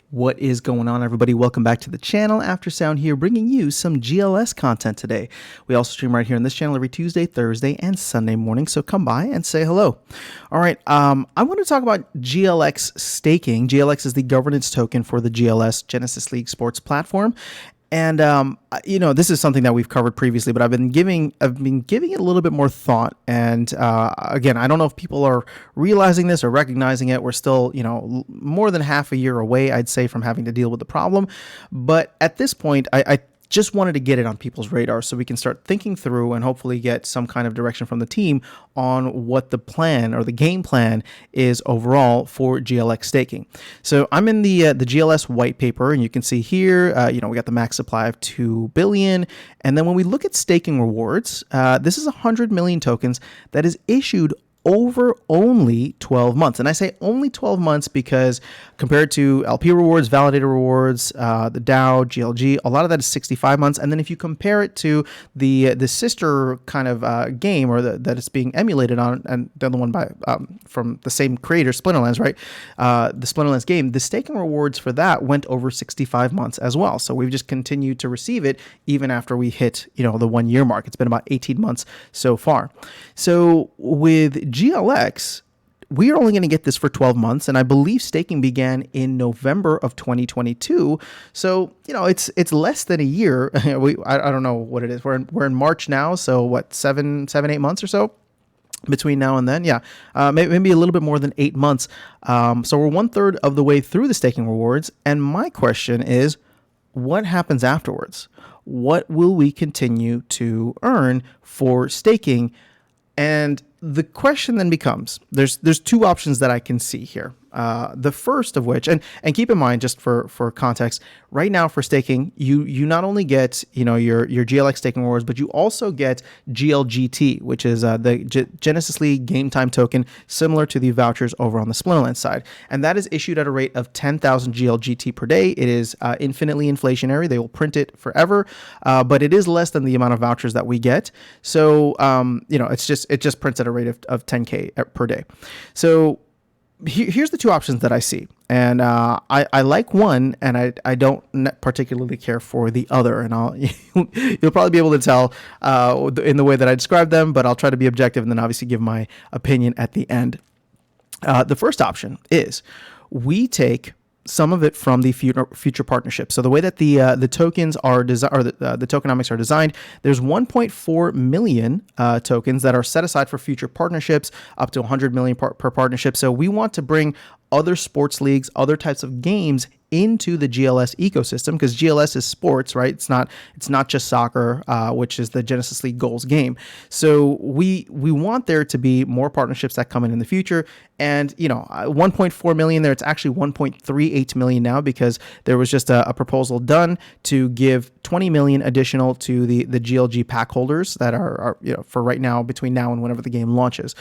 What is going on, everybody? Welcome back to the channel. After Sound here, bringing you some GLS content today. We also stream right here on this channel every Tuesday, Thursday, and Sunday morning, so come by and say hello. All right, I want to talk about GLX staking. GLX is the governance token for the GLS Genesis League Sports platform. And this is something that we've covered previously, but I've been giving it a little bit more thought. And again, I don't know if people are realizing this or recognizing it. We're still, more than half a year away, I'd say, from having to deal with the problem. But at this point, I just wanted to get it on people's radar so we can start thinking through and hopefully get some kind of direction from the team on what the plan or the game plan is overall for GLX staking. So I'm in the GLS white paper, and you can see here, we got the max supply of 2 billion. And then when we look at staking rewards, this is 100 million tokens that is issued over only 12 months. And I say only 12 months because compared to LP rewards, validator rewards, the DAO, GLG, a lot of that is 65 months. And then if you compare it to the sister kind of game or that it's being emulated on, and the other one by from the same creator, Splinterlands, right? The Splinterlands game, the staking rewards for that went over 65 months as well. So we've just continued to receive it even after we hit, the 1 year mark. It's been about 18 months so far. So with GLX, we are only going to get this for 12 months, and I believe staking began in November of 2022. So, it's less than a year. I don't know what it is. We're in March now, so what, 8 months or so between now and then? Yeah, maybe a little bit more than 8 months. So we're 1/3 of the way through the staking rewards, and my question is, what happens afterwards? What will we continue to earn for staking? And the question then becomes, there's two options that I can see here. The first of which, and keep in mind, just for context, right now for staking, you not only get your GLX staking rewards, but you also get GLGT, which is the Genesis League Game Time token, similar to the vouchers over on the Splinterlands side, and that is issued at a rate of 10,000 GLGT per day. It is infinitely inflationary; they will print it forever, but it is less than the amount of vouchers that we get. So it just prints at a rate of 10K per day. So here's the two options that I see, and I like one, and I don't particularly care for the other, and you'll probably be able to tell in the way that I describe them, but I'll try to be objective and then obviously give my opinion at the end. The first option is we take some of it from the future partnership. So the way that the tokens are designed, or the tokenomics are designed, there's 1.4 million tokens that are set aside for future partnerships, up to 100 million per partnership. So we want to bring other sports leagues, other types of games into the GLS ecosystem, because GLS is sports, right? It's not just soccer, which is the Genesis League goals game. So we want there to be more partnerships that come in the future. And 1.4 million there, it's actually 1.38 million now, because there was just a proposal done to give 20 million additional to the GLG pack holders that are for right now, between now and whenever the game launches.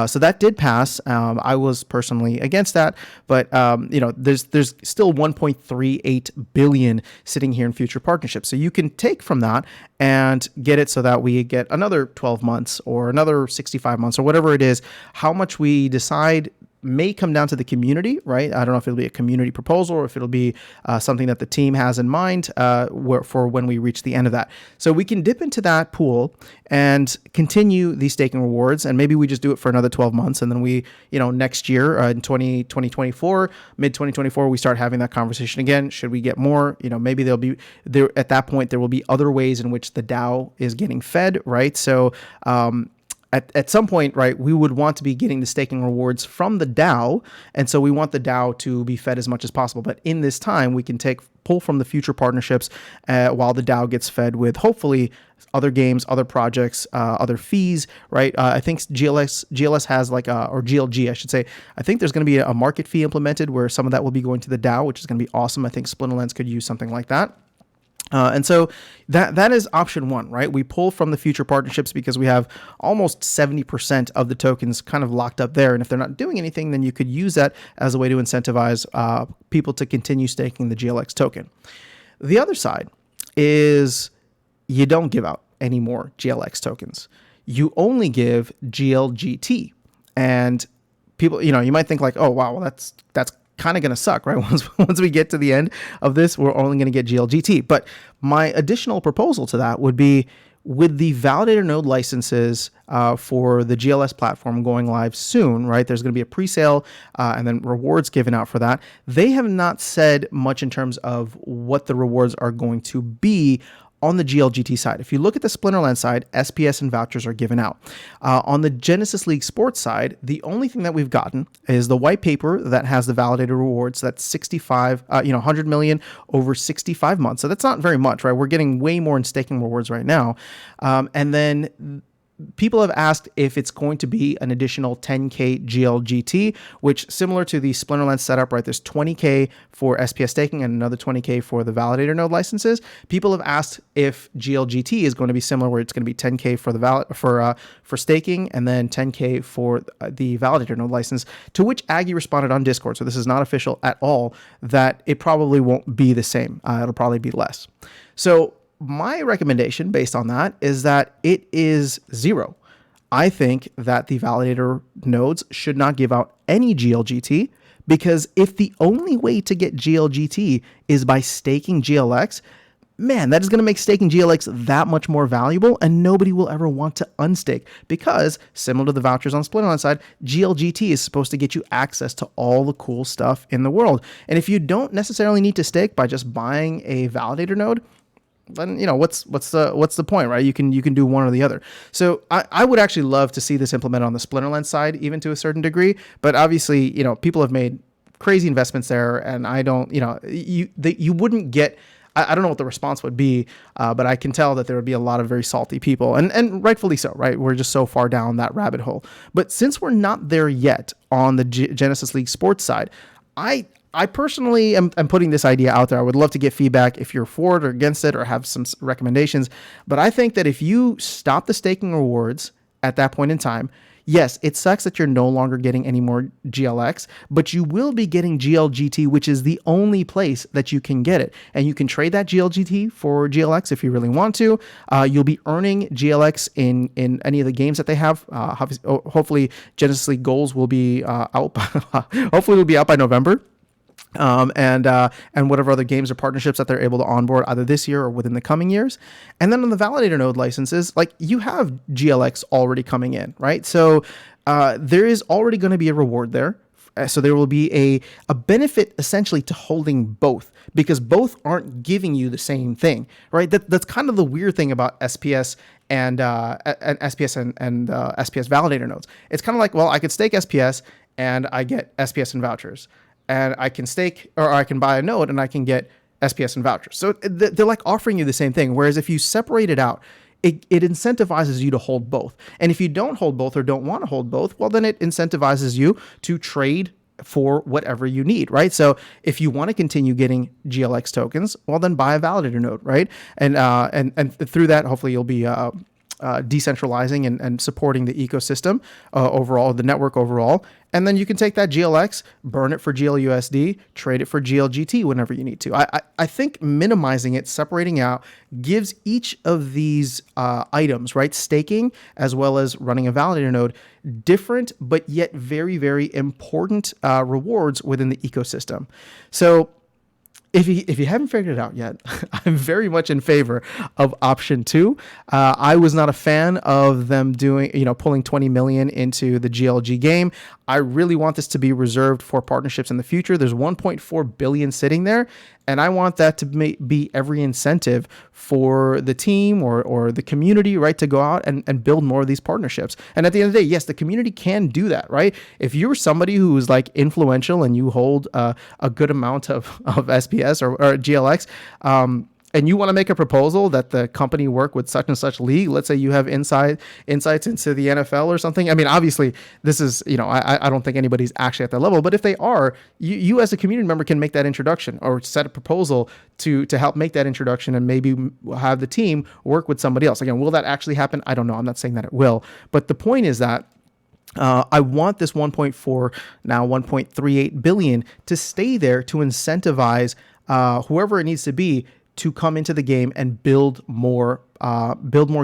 So that did pass. I was personally against that, but there's still 1.38 billion sitting here in future partnerships. So you can take from that and get it so that we get another 12 months or another 65 months or whatever it is. How much we decide may come down to the community, right? I don't know if it'll be a community proposal or if it'll be something that the team has in mind for when we reach the end of that. So we can dip into that pool and continue the staking rewards, and maybe we just do it for another 12 months, and then we, next year in 2024, mid 2024, we start having that conversation again. Should we get more? Maybe there'll be there at that point. There will be other ways in which the DAO is getting fed, right? So at some point, right, we would want to be getting the staking rewards from the DAO, and so we want the DAO to be fed as much as possible. But in this time, we can pull from the future partnerships while the DAO gets fed with hopefully other games, other projects, other fees, right? I think GLS has or GLG, I should say. I think there's going to be a market fee implemented where some of that will be going to the DAO, which is going to be awesome. I think Splinterlands could use something like that. And so that is option one, right? We pull from the future partnerships because we have almost 70% of the tokens kind of locked up there. And if they're not doing anything, then you could use that as a way to incentivize people to continue staking the GLX token. The other side is you don't give out any more GLX tokens. You only give GLGT. And people, you might think like, oh, wow, well, that's kind of going to suck, right? Once we get to the end of this, we're only going to get GLGT. But my additional proposal to that would be, with the validator node licenses for the GLS platform going live soon, right? There's going to be a pre-sale and then rewards given out for that. They have not said much in terms of what the rewards are going to be on the GLGT side. If you look at the Splinterland side, SPS and vouchers are given out. On the Genesis League Sports side, the only thing that we've gotten is the white paper that has the validator rewards. That's 100 million over 65 months. So that's not very much, right? We're getting way more in staking rewards right now. And then people have asked if it's going to be an additional 10K GLGT, which, similar to the Splinterland setup, right? There's 20K for SPS staking and another 20K for the validator node licenses. People have asked if GLGT is going to be similar, where it's going to be 10K for the for staking and then 10K for the validator node license. To which Aggie responded on Discord, so this is not official at all, that it probably won't be the same. It'll probably be less. So my recommendation based on that is that it is 0. I think that the validator nodes should not give out any GLGT, because if the only way to get GLGT is by staking GLX, man, that is going to make staking GLX that much more valuable, and nobody will ever want to unstake, because, similar to the vouchers on Splinterland side, GLGT is supposed to get you access to all the cool stuff in the world. And if you don't necessarily need to stake by just buying a validator node, then what's the point, right? You can do one or the other. So I would actually love to see this implemented on the Splinterland side, even to a certain degree. But obviously, people have made crazy investments there, and I don't, you wouldn't get. I don't know what the response would be, but I can tell that there would be a lot of very salty people, and rightfully so, right? We're just so far down that rabbit hole. But since we're not there yet on the Genesis League Sports side, I personally am putting this idea out there. I would love to get feedback if you're for it or against it, or have some recommendations. But I think that if you stop the staking rewards at that point in time, yes, it sucks that you're no longer getting any more GLX, but you will be getting GLGT, which is the only place that you can get it. And you can trade that GLGT for GLX if you really want to. You'll be earning GLX in any of the games that they have. Hopefully, Genesis League Goals will be out. Hopefully, it'll be out by November. And whatever other games or partnerships that they're able to onboard either this year or within the coming years. And then on the validator node licenses, like, you have GLX already coming in, right? So there is already going to be a reward there. So there will be a benefit essentially to holding both, because both aren't giving you the same thing, right? That's kind of the weird thing about SPS and SPS and SPS validator nodes. It's kind of like, well, I could stake SPS and I get SPS and vouchers. And I can stake, or I can buy a node and I can get SPS and vouchers. So they're like offering you the same thing. Whereas if you separate it out, it incentivizes you to hold both. And if you don't hold both or don't want to hold both, well, then it incentivizes you to trade for whatever you need, right? So if you want to continue getting GLX tokens, well, then buy a validator node, right? And through that, hopefully you'll be decentralizing and supporting the ecosystem overall, the network overall. And then you can take that GLX, burn it for GLUSD, trade it for GLGT whenever you need to. I think minimizing it, separating out, gives each of these items, right, staking as well as running a validator node, different but yet very, very important rewards within the ecosystem. So if you haven't figured it out yet, I'm very much in favor of option 2. I was not a fan of them pulling 20 million into the GLG game. I really want this to be reserved for partnerships in the future. There's 1.4 billion sitting there, and I want that to be every incentive for the team or the community, right, to go out and build more of these partnerships. And at the end of the day, yes, the community can do that, right? If you're somebody who is like influential and you hold a good amount of SPS or GLX, and you want to make a proposal that the company work with such and such league, let's say you have insights into the NFL or something. I mean, obviously, this is, I don't think anybody's actually at that level, but if they are, you as a community member can make that introduction or set a proposal to help make that introduction, and maybe have the team work with somebody else. Again, will that actually happen? I don't know. I'm not saying that it will, but the point is that I want this 1.4, now 1.38 billion to stay there to incentivize whoever it needs to be to come into the game and build more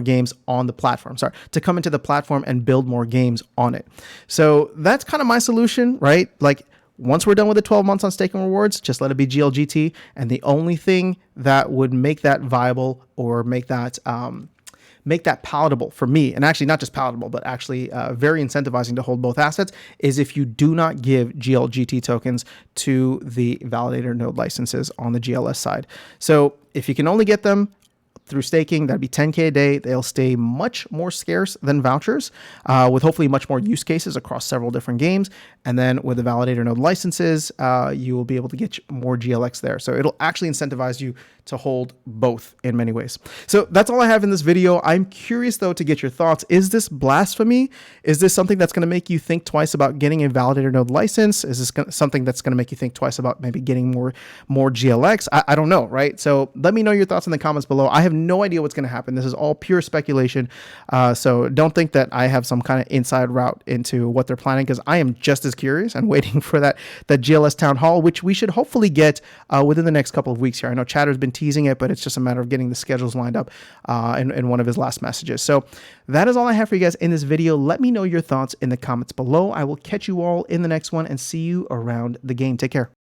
games on the platform. To come into the platform and build more games on it. So that's kind of my solution, right? Like, once we're done with the 12 months on staking rewards, just let it be GLGT. And the only thing that would make that viable or make that palatable for me, and actually not just palatable, but actually very incentivizing to hold both assets, is if you do not give GLGT tokens to the validator node licenses on the GLS side. So if you can only get them through staking, that'd be 10K a day. They'll stay much more scarce than vouchers, with hopefully much more use cases across several different games. And then with the validator node licenses, you will be able to get more GLX there. So it'll actually incentivize you to hold both in many ways. So that's all I have in this video. I'm curious though to get your thoughts. Is this blasphemy? Is this something that's going to make you think twice about getting a validator node license? Is this something that's going to make you think twice about maybe getting more GLX? I don't know, right? So let me know your thoughts in the comments below. I have no idea what's going to happen. This is all pure speculation. So don't think that I have some kind of inside route into what they're planning, because I am just as curious and waiting for that GLS town hall, which we should hopefully get within the next couple of weeks here. I know Chatter's been teasing it, but it's just a matter of getting the schedules lined up in one of his last messages. So that is all I have for you guys in this video. Let me know your thoughts in the comments below. I will catch you all in the next one and see you around the game. Take care.